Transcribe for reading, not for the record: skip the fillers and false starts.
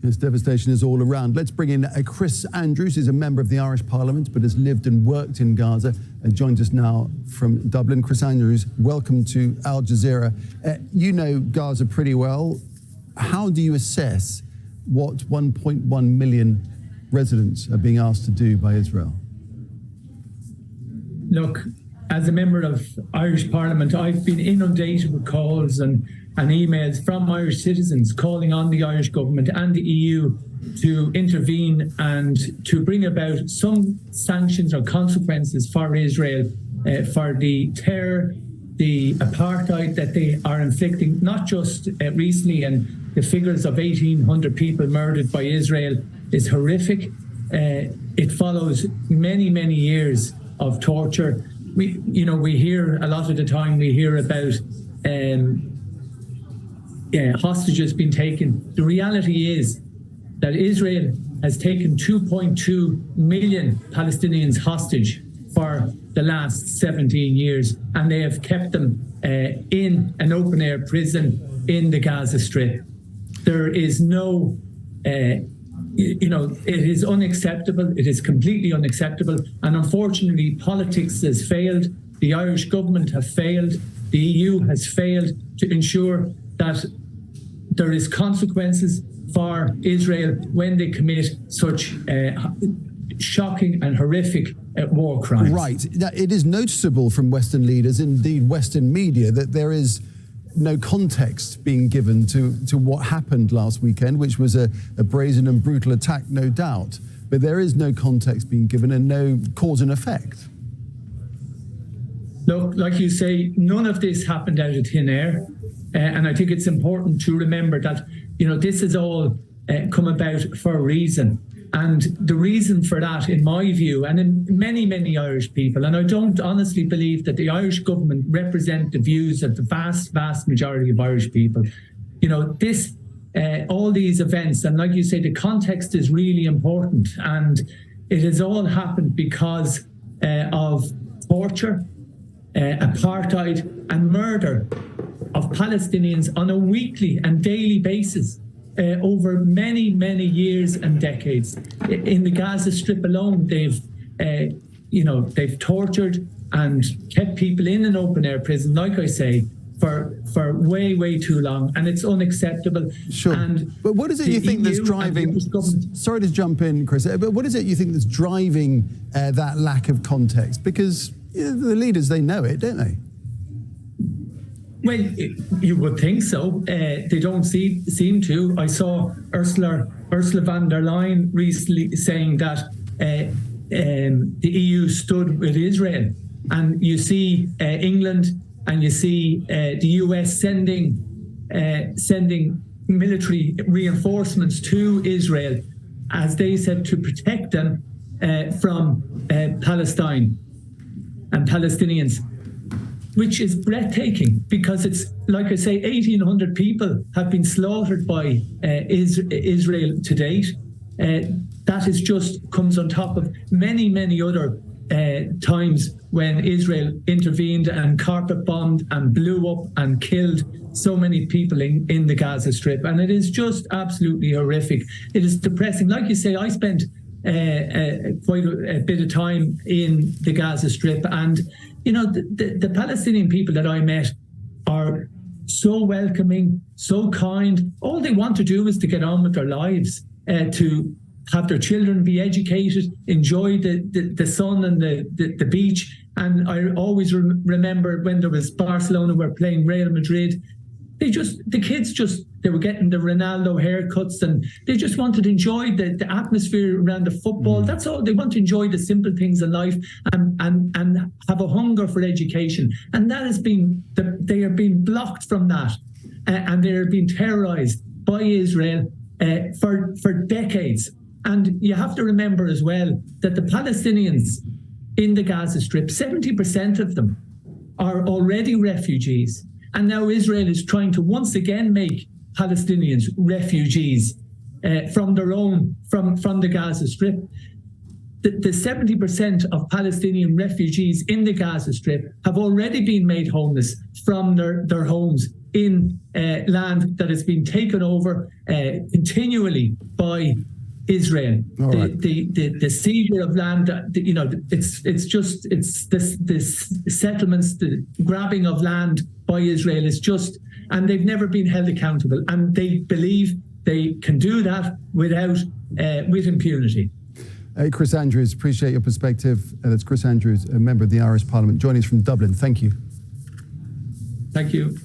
This devastation is all around. Let's bring in Chris Andrews, who's a member of the Irish Parliament, but has lived and worked in Gaza, and joins us now from Dublin. Chris Andrews, welcome to Al Jazeera. You know Gaza pretty well. How do you assess what 1.1 million residents are being asked to do by Israel? Look, as a member of Irish Parliament, I've been inundated with calls and emails from Irish citizens calling on the Irish government and the EU to intervene and to bring about some sanctions or consequences for Israel for the terror, the apartheid that they are inflicting, not just recently, and the figures of 1,800 people murdered by Israel is horrific. It follows many, many years of torture. We hear a lot of the time, we hear about hostages being taken. The reality is that Israel has taken 2.2 million Palestinians hostage for the last 17 years, and they have kept them in an open-air prison in the Gaza Strip. There is no, it is unacceptable. It is completely unacceptable. And unfortunately, politics has failed. The Irish government have failed. The EU has failed to ensure that there is consequences for Israel when they commit such shocking and horrific war crimes. Right. It is noticeable from Western leaders, indeed Western media, that there is no context being given to what happened last weekend, which was a brazen and brutal attack, no doubt. But there is no context being given and no cause and effect. Look, like you say, none of this happened out of thin air. And I think it's important to remember that, this has all come about for a reason. And the reason for that, in my view, and in many, many Irish people, and I don't honestly believe that the Irish government represent the views of the vast, vast majority of Irish people. All these events, and like you say, the context is really important. And it has all happened because of torture, apartheid, and murder of Palestinians on a weekly and daily basis over many, many years and decades. In the Gaza Strip alone, they've tortured and kept people in an open-air prison, like I say, for way, way too long, and it's unacceptable. Sure. But what is it you think that's driving? Sorry to jump in, Chris. But what is it you think that's driving that lack of context? Because the leaders, they know it, don't they? Well, you would think so. They don't seem to. I saw Ursula von der Leyen recently saying that the EU stood with Israel, and you see England and you see the US sending military reinforcements to Israel, as they said, to protect them from Palestine and Palestinians, which is breathtaking, because it's, like I say, 1,800 people have been slaughtered by Israel to date. That is just comes on top of many, many other times when Israel intervened and carpet bombed and blew up and killed so many people in the Gaza Strip. And it is just absolutely horrific. It is depressing. Like you say, I spent quite a bit of time in the Gaza Strip, and the Palestinian people that I met are so welcoming, so kind. All they want to do is to get on with their lives, to have their children be educated, enjoy the sun and the beach. And I always remember when there was Barcelona were playing Real Madrid, the kids they were getting the Ronaldo haircuts, and they just wanted to enjoy the atmosphere around the football. That's all. They want to enjoy the simple things in life and have a hunger for education. And that has been, they are being blocked from that, and they are being terrorized by Israel for decades. And you have to remember as well that the Palestinians in the Gaza Strip, 70% of them are already refugees. And now Israel is trying to once again make Palestinians refugees from the Gaza Strip. the 70% of Palestinian refugees in the Gaza Strip have already been made homeless from their homes in land that has been taken over continually by Israel. The seizure of land, it's this settlements, the grabbing of land by Israel is just, and they've never been held accountable, and they believe they can do that with impunity. Chris Andrews, appreciate your perspective. That's Chris Andrews, a member of the Irish Parliament, joining us from Dublin. Thank you. Thank you.